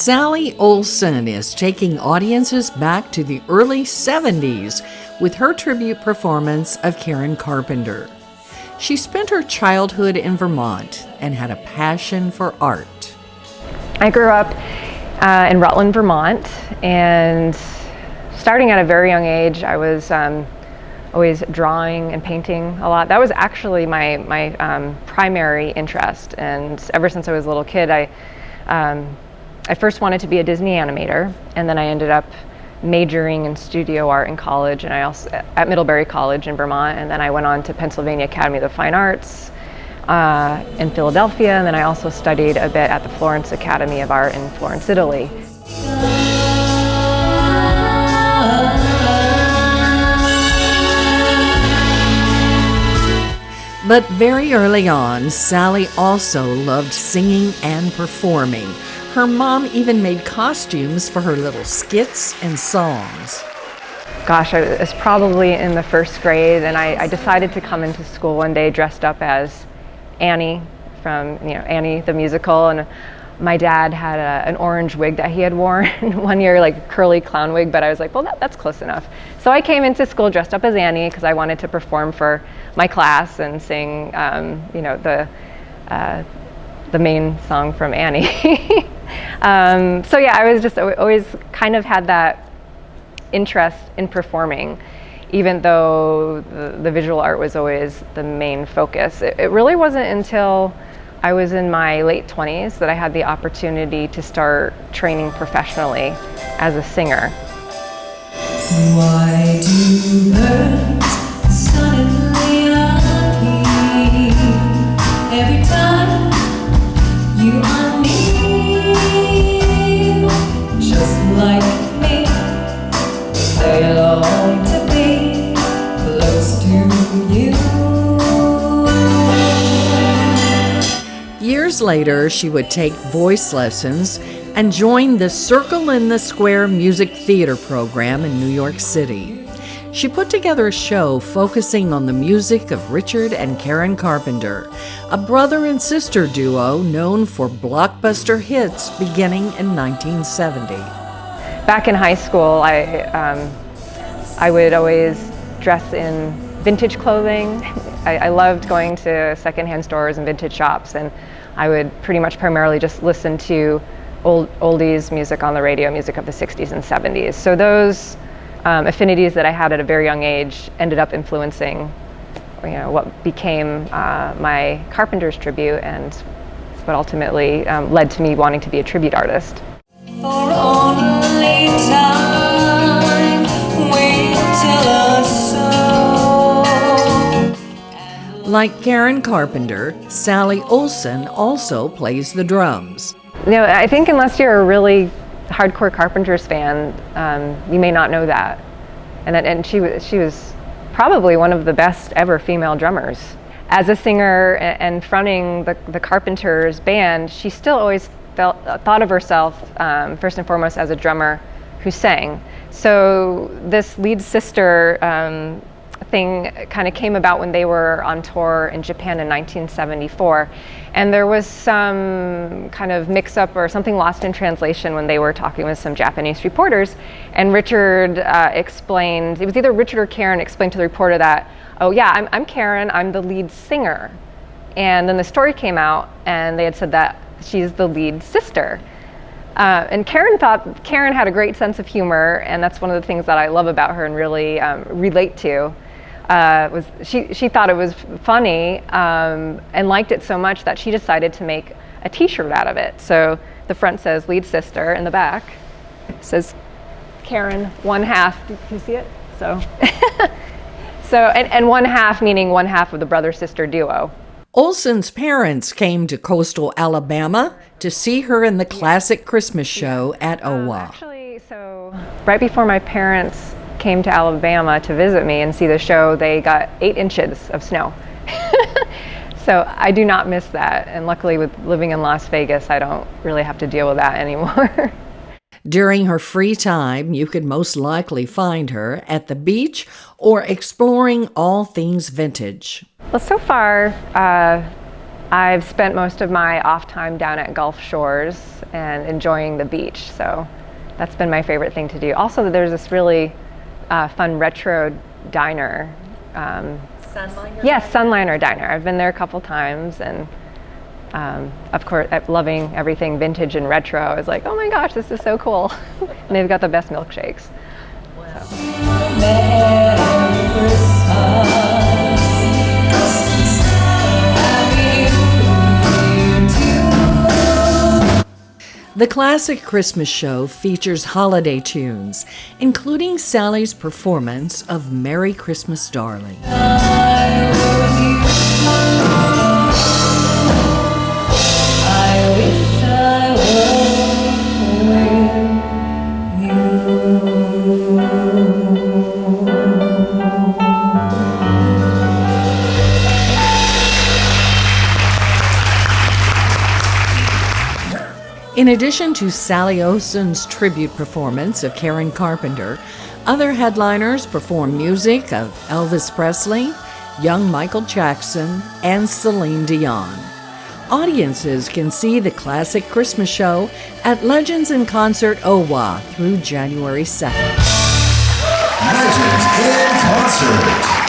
Sally Olson is taking audiences back to the early 70s with her tribute performance of Karen Carpenter. She spent her childhood in Vermont and had a passion for art. I grew up in Rutland, Vermont, and starting at a very young age, I was always drawing and painting a lot. That was actually my primary interest, and ever since I was a little kid, I first wanted to be a Disney animator, and then I ended up majoring in studio art in college, and I also at Middlebury College in Vermont, and then I went on to Pennsylvania Academy of the Fine Arts in Philadelphia, and then I also studied a bit at the Florence Academy of Art in Florence, Italy. But very early on, Sally also loved singing and performing. Her mom even made costumes for her little skits and songs. Gosh, I was probably in the first grade, and I decided to come into school one day dressed up as Annie from Annie the musical, and my dad had an orange wig that he had worn one year, like a curly clown wig, but I was like, well, that's close enough. So I came into school dressed up as Annie because I wanted to perform for my class and sing, the main song from Annie. So yeah, I was just always kind of had that interest in performing, even though the visual art was always the main focus. It really wasn't until I was in my late 20s that I had the opportunity to start training professionally as a singer. Why do birds suddenly appear every time you are near? Just like me, they long to be close to you. Years later, she would take voice lessons and join the Circle in the Square music theater program in New York City. She put together a show focusing on the music of Richard and Karen Carpenter, a brother and sister duo known for blockbuster hits beginning in 1970. Back in high school, I would always dress in vintage clothing. I loved going to secondhand stores and vintage shops, and I would pretty much primarily just listen to oldies music on the radio, music of the 60s and 70s. So those affinities that I had at a very young age ended up influencing what became my Carpenter's tribute, and what ultimately led to me wanting to be a tribute artist. For only time will tell us so. Like Karen Carpenter, Sally Olson also plays the drums. I think unless you're a really hardcore Carpenters fan, you may not know that. And she was probably one of the best ever female drummers. As a singer and fronting the Carpenters band, she still always thought of herself first and foremost as a drummer who sang. So this lead sister thing kind of came about when they were on tour in Japan in 1974, and there was some kind of mix-up or something lost in translation when they were talking with some Japanese reporters, and Richard explained, it was either Richard or Karen explained to the reporter that, oh yeah, I'm Karen, I'm the lead singer. And then the story came out and they had said that she's the lead sister. And Karen thought Karen had a great sense of humor, and that's one of the things that I love about her and really relate to. Was she thought it was funny and liked it so much that she decided to make a T-shirt out of it. So the front says lead sister, and the back says Karen one half. Do you see it? So and one half meaning one half of the brother-sister duo. Olson's parents came to coastal Alabama to see her in the classic Christmas show at OWA. Actually, so right before my parents came to Alabama to visit me and see the show, they got 8 inches of snow. So I do not miss that. And luckily with living in Las Vegas, I don't really have to deal with that anymore. During her free time, you could most likely find her at the beach or exploring all things vintage. Well, so far, I've spent most of my off time down at Gulf Shores and enjoying the beach, so that's been my favorite thing to do. Also, there's this really fun retro diner. Sunliner? Yes, Sunliner Diner. I've been there a couple times, and of course, loving everything vintage and retro. I was like, oh my gosh, this is so cool. And they've got the best milkshakes. The classic Christmas show features holiday tunes, including Sally's performance of Merry Christmas, Darling. In addition to Sally Olson's tribute performance of Karen Carpenter, other headliners perform music of Elvis Presley, young Michael Jackson, and Celine Dion. Audiences can see the classic Christmas show at Legends in Concert OWA through January 2nd. Legends in Concert.